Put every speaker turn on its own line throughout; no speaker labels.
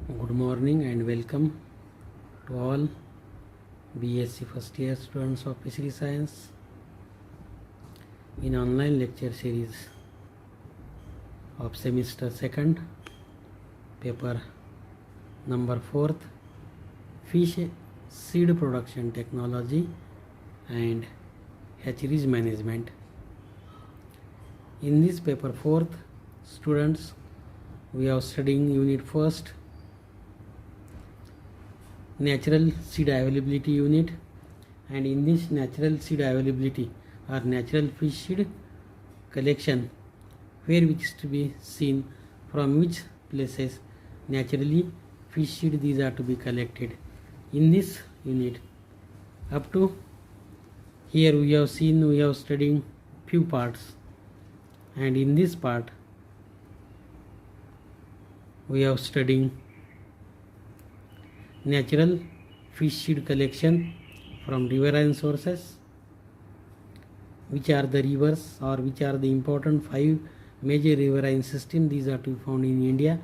Good morning and welcome to all BSc first year students of Fishery Science in online lecture series of semester 2nd, paper number 4th, Fish Seed Production Technology and Hatcheries Management. In this paper 4th, students, we are studying unit 1st, natural seed availability unit, and in this natural seed availability or natural fish seed collection, where which is to be seen from which places naturally fish seed these are to be collected. In this unit, up to here we have studying few parts, and in this part we are studying natural fish seed collection from riverine sources, which are the rivers or which are the important 5 major riverine systems these are to be found in India.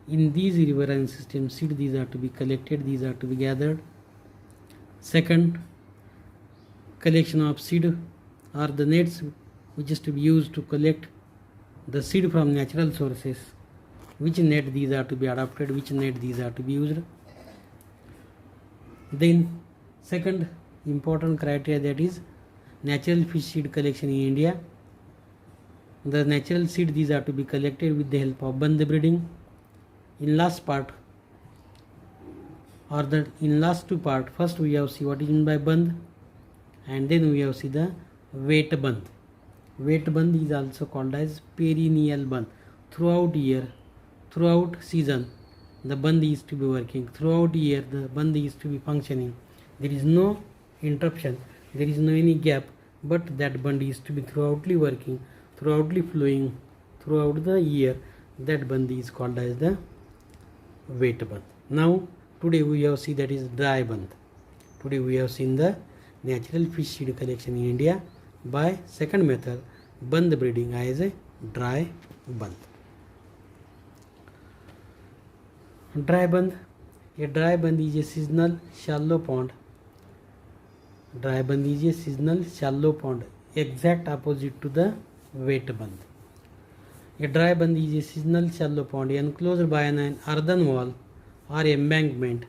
In these riverine systems, seed these are to be collected, these are to be gathered. Second, collection of seed or the nets which is to be used to collect the seed from natural sources, which net these are to be adopted, which net these are to be used. Then second important criteria, that is natural fish seed collection in India. The natural seed these are to be collected with the help of bandh breeding. In last part or in last two part, first we have see what is meant by bandh, and then we have see the wet bandh. Wet bandh is also called as perennial bandh. Throughout year, throughout season, the bandh is to be working. Throughout year, the bandh is to be functioning. There is no interruption, there is no any gap, but that bandh is to be throughoutly working, throughoutly flowing throughout the year. That bandh is called as the wet bandh. Now today we have seen that is dry bandh. Today we have seen the natural fish seed collection in India by second method, bandh breeding, as a dry bandh. Dry bandh. A dry bandh is a seasonal shallow pond. Dry bandh is a seasonal shallow pond, exact opposite to the wet bandh. A dry bandh is a seasonal shallow pond enclosed by an earthen wall or embankment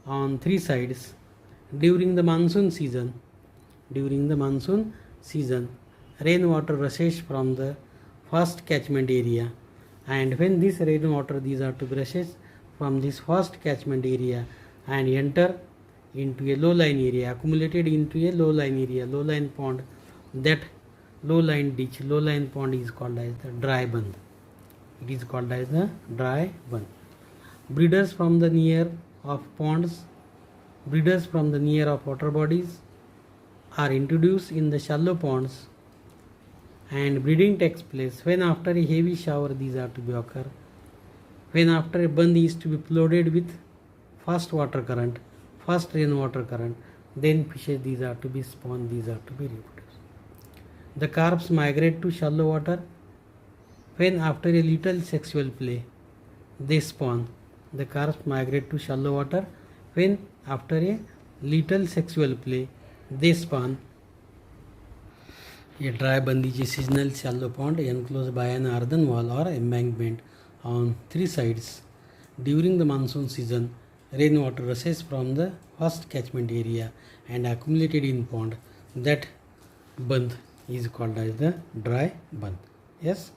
on 3 sides. During the monsoon season, rainwater rushes from the first catchment area, and when this rainwater these are to rushes from this first catchment area and enter into a low-lying area, accumulated into a low-lying area, low-lying pond, that low-lying ditch, low-lying pond is called as the dry bandh. It is called as the dry bandh. Breeders from the near of ponds, breeders from the near of water bodies are introduced in the shallow ponds, and breeding takes place when after a heavy shower these are to be occur, when after a bandh is to be flooded with fast water current, fast rainwater current, then fishes these are to be spawned, these are to be reproduced. The carps migrate to shallow water when after a little sexual play they spawn. The carps migrate to shallow water when after a little sexual play they spawn. A dry bandh is a seasonal shallow pond enclosed by an earthen wall or embankment on 3 sides. During the monsoon season, rainwater rushes from the first catchment area and accumulated in pond. That bandh is called as the dry bandh. Yes,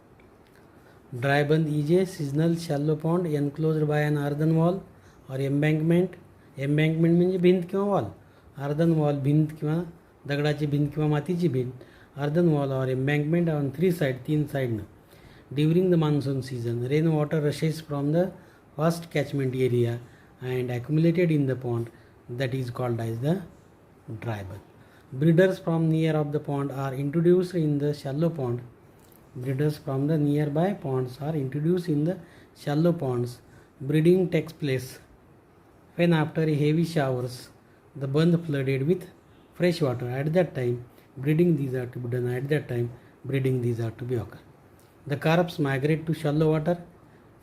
dry bandh is a seasonal shallow pond enclosed by an earthen wall or embankment. Embankment म्हणजे भिंत किंवा wall. earthen wall भिंत किंवा दगडाची भिंत किंवा मातीची भिंत. earthen wall or embankment on 3 sides, 3 sides. During the monsoon season, rainwater rushes from the first catchment area and accumulated in the pond. That is called as the dry bandh. Breeders from near of the pond are introduced in the shallow pond. Breeders from the nearby ponds are introduced in the shallow ponds. Breeding takes place when after a heavy showers the bandh flooded with fresh water. At that time, breeding these are to be done. At that time, breeding these are to be occur. The carps migrate to shallow water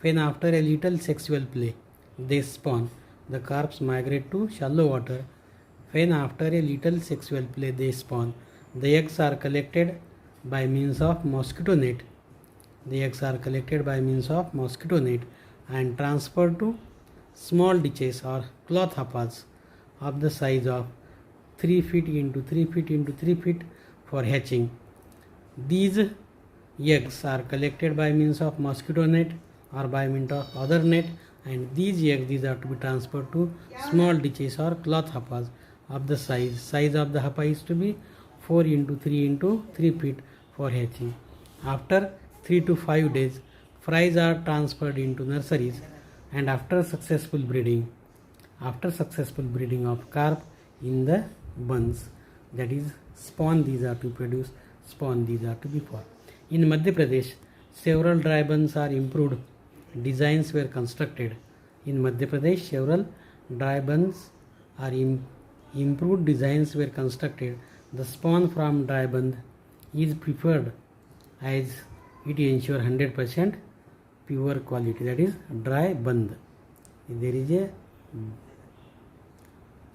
when after a little sexual play. they spawn. The carps migrate to shallow water. When after a little sexual play they spawn, the eggs are collected by means of mosquito net. The eggs are collected by means of mosquito net and transferred to small ditches or cloth happas of the size of 3 feet into 3 feet into 3 feet for hatching. These eggs are collected by means of mosquito net or by means of other net, and these eggs are to be transferred to small ditches or cloth happas of the size of the happa is to be 4 into 3 into 3 feet for hatching. After 3 to 5 days, fries are transferred into nurseries, and after successful breeding of carp in the buns, that is spawn these are to produce, spawn these are to be formed. In Madhya Pradesh, several dry buns are improved designs were constructed. In Madhya Pradesh, several dry buns are improved designs were constructed. The spawn from dry bund is preferred as it ensures 100% pure quality, that is dry bund. There is a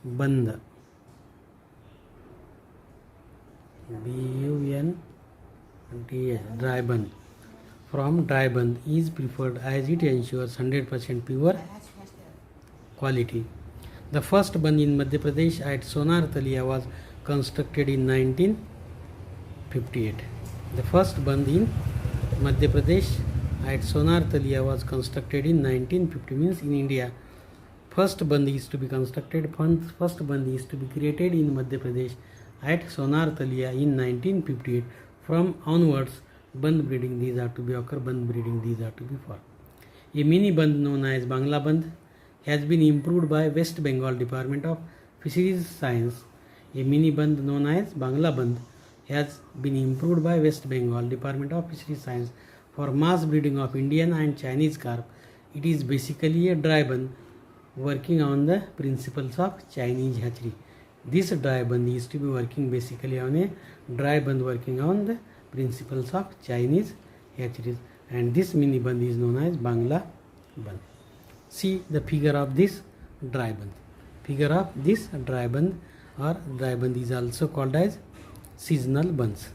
bund, B-U-N-D-S, dry bund. From dry bund is preferred as it ensures 100% pure quality. The first bund in Madhya Pradesh at Sonar Talia was constructed in 1958. The first bund in Madhya Pradesh at Sonar Talia was constructed in 1950, means in India. First bund is to be constructed, first bund is to be created in Madhya Pradesh at Sonar Talia in 1958. From onwards, bund breeding these are to be occur, bund breeding these are to be formed. A mini bund known as Bangla bund has been improved by West Bengal Department of Fisheries Science. A mini bund known as Bangla bund has been improved by West Bengal Department of Fisheries Science for mass breeding of Indian and Chinese carp. It is basically a dry bund working on the principles of Chinese hatchery. This dry bund is to be working basically on a dry bund working on the principles of Chinese hatcheries, and this mini bund is known as Bangla bund. See the figure of this dry bund. Figure of this dry bund or dry bund is also called as seasonal bunds.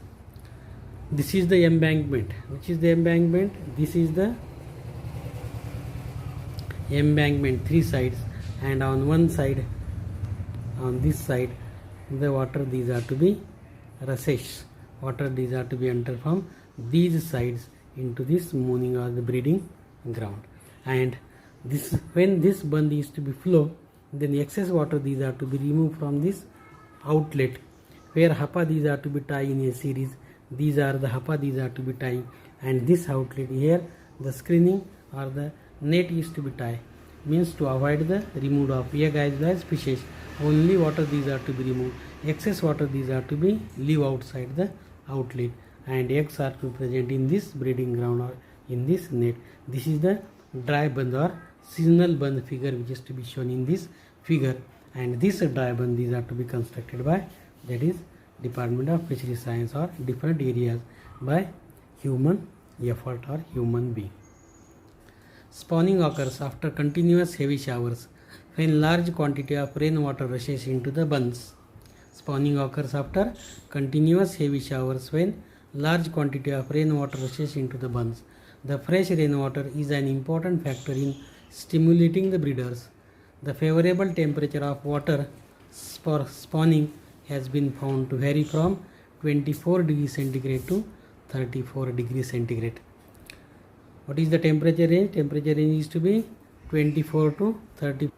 This is the embankment. Which is the embankment? This is the embankment, 3 sides, and on one side, on this side, the water these are to be rushes. Water these are to be enter from these sides into this mooning or the breeding ground, and this when this bund is to be flow, then excess water these are to be removed from this outlet where happa these are to be tied in a series. These are the happa these are to be tied, and this outlet here the screening or the net is to be tied, means to avoid the removal of egg as well as fishes. Only water these are to be removed, excess water these are to be leave outside the outlet, and eggs are to be present in this breeding ground or in this net. This is the dry bund or seasonal bund figure which is to be shown in this figure, and this dry bund these are to be constructed by, that is Department of Fisheries Science or different areas by human effort or human being. Spawning occurs after continuous heavy showers when large quantity of rainwater rushes into the bunds. Spawning occurs after continuous heavy showers when large quantity of rainwater rushes into the bunds. The fresh rainwater is an important factor in stimulating the breeders. The favorable temperature of water for spawning has been found to vary from 24 degrees centigrade to 34 degrees centigrade. What is the temperature range? Temperature range is to be 24 to 30.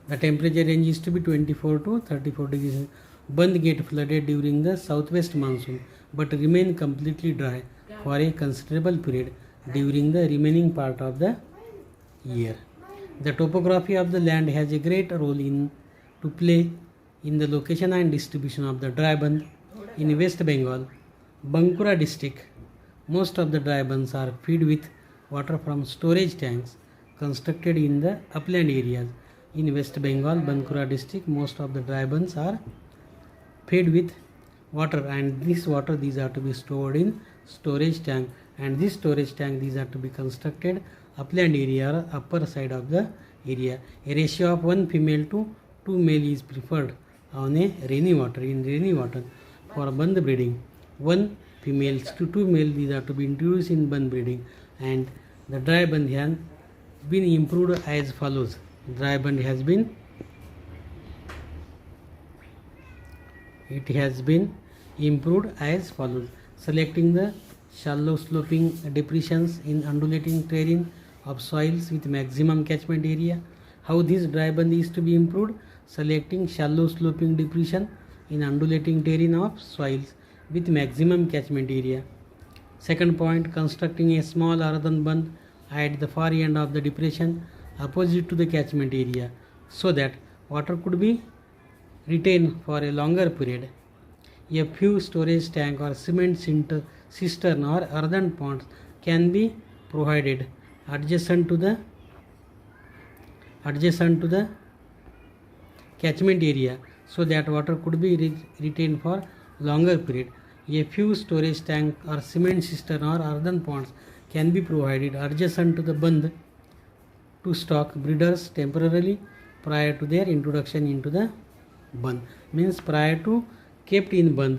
The temperature range is to be 24 to 34 degrees. Bund get flooded during the southwest monsoon but remain completely dry for a considerable period during the remaining part of the year. The topography of the land has a great role to play in the location and distribution of the dry bund. In West Bengal, Bankura district, most of the dry bunds are fed with water from storage tanks constructed in the upland areas. In West Bengal, Bankura district, most of the dry bunds are fed with water, and this water these are to be stored in storage tank, and this storage tank these are to be constructed upland area or upper side of the area. A ratio of 1 female to 2 male is preferred on a rainy water. In rainy water, for Bandh breeding, 1 females to 2 male these are to be introduced in Bandh breeding, and the dry Bandh has been improved as follows. Dry Bandh has been improved as follows. Selecting the shallow sloping depressions in undulating terrain of soils with maximum catchment area. How this dry Bandh is to be improved? Selecting shallow sloping depression in undulating terrain of soils with maximum catchment area. Second point, constructing a small earthen Bandh at the far end of the depression opposite to the catchment area so that water could be retained for a longer period. A few storage tank or cement cistern or earthen ponds can be provided adjacent to the catchment area so that water could be retained for longer period. A few storage tank or cement cistern or earthen ponds can be provided adjacent to the Bandh to stock breeders temporarily prior to their introduction into the Bandh. Means prior to kept in Bandh,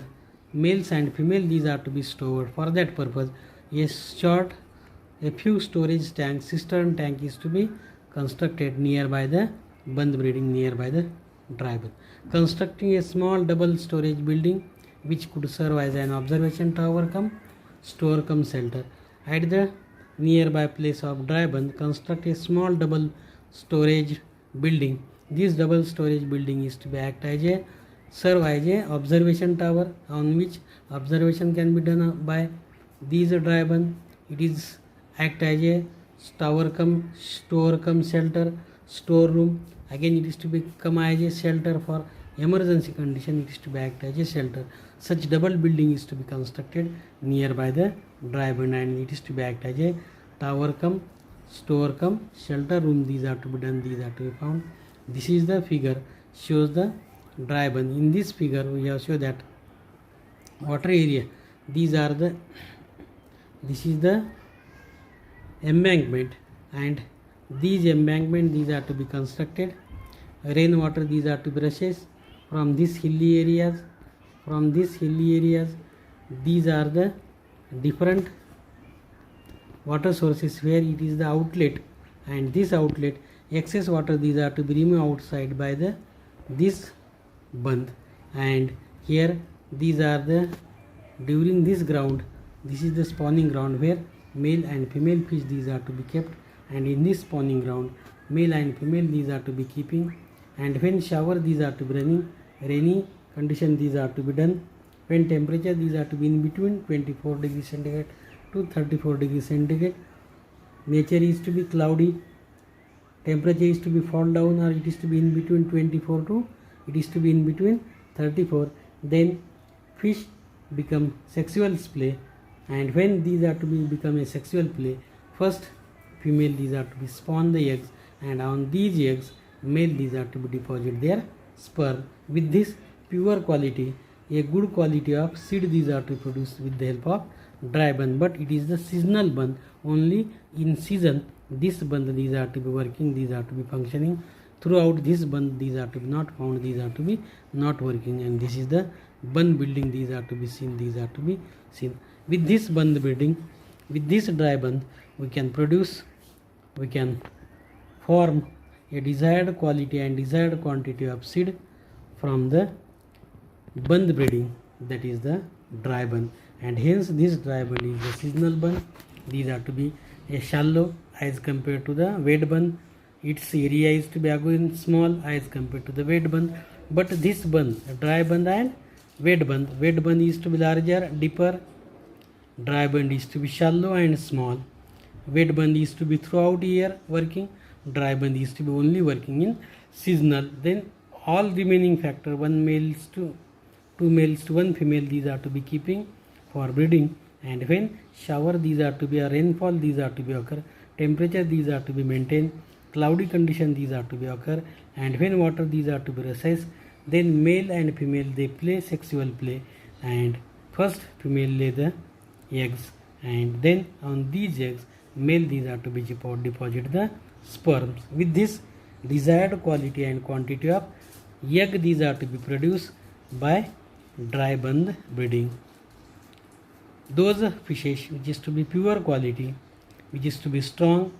males and female these are to be stored. For that purpose, a few storage tank, cistern tank is to be constructed nearby the Bandh breeding, nearby the dry Bandh. Constructing a small double storage building which could serve as an observation tower cum store cum shelter. At the nearby place of dry Bandh, construct a small double storage building. This double storage building is to be serve as a observation tower on which observation can be done by these dry Bandh. It is act as a tower cum store cum shelter, storeroom. Again it is to become as a shelter for emergency condition. It is to be act as a shelter. Such double building is to be constructed nearby the dry Bandh, and it is to be act as a tower cum store cum shelter room. These are to be done. These are to be found. This is the figure shows the dry Bandh. In this figure we have shown that water area. This is the embankment, and these embankment these are to be constructed. Rainwater these are to be rushes from these hilly areas. These are the different water sources where it is the outlet, and this outlet excess water these are to be removed outside by this Bandh, and here these are the during this ground. This is the spawning ground where male and female fish these are to be kept, and in this spawning ground male and female these are to be keeping, and when shower these are to be running, rainy condition these are to be done, when temperature these are to be in between 24 degrees centigrade to 34 degrees centigrade. Nature is to be cloudy, temperature is to be fall down, or it is to be in between 24 to it is to be in between 34. Then fish become sexual play, and when these are to be become a sexual play, first female these are to be spawn the eggs, and on these eggs male these are to be deposit their sperm. With this pure quality, a good quality of seed these are to produce with the help of dry Bandh, but it is the seasonal Bandh. Only in season this Bandh these are to be working, these are to be functioning. Throughout this Bandh these are to be not found, these are to be not working, and this is the Bandh building these are to be seen, these are to be seen. With this Bandh building, with this dry Bandh, we can form a desired quality and desired quantity of seed from the Bandh breeding, that is the dry Bandh, and hence this dry Bandh is the seasonal Bandh. These are to be a shallow as compared to the wet Bandh. Its area is to be again small as compared to the wet Bandh, but this Bandh, dry Bandh and wet Bandh is to be larger, deeper. Dry Bandh is to be shallow and small. Wet Bandh is to be throughout year working. Dry Bandh is to be only working in seasonal. Then all remaining factor, 1 males to 2 males to 1 female these are to be keeping for breeding, and when shower these are to be a rainfall these are to be occur, temperature these are to be maintained, cloudy condition these are to be occur, and when water these are to be recess, then male and female they play sexual play, and first female lay the eggs, and then on these eggs male these are to be deposit the sperms. With this desired quality and quantity of egg. These are to be produced by dry band breeding. Those fishes which is to be pure quality, which is to be strong,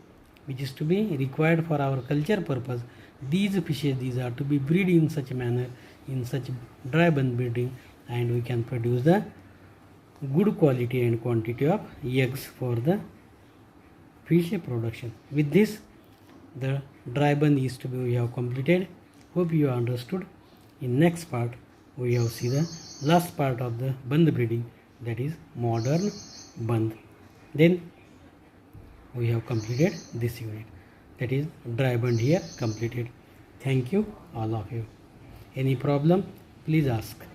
which is to be required for our culture purpose, these fishes, these are to be bred in such manner, in such dry band breeding, and we can produce the good quality and quantity of eggs for the fish production. With this, the dry band is to be we have completed. Hope you understood. In next part we have see the last part of the band breeding, that is modern band. Then we have completed this unit, that is dry band here completed. Thank you all of you. Any problem, please ask.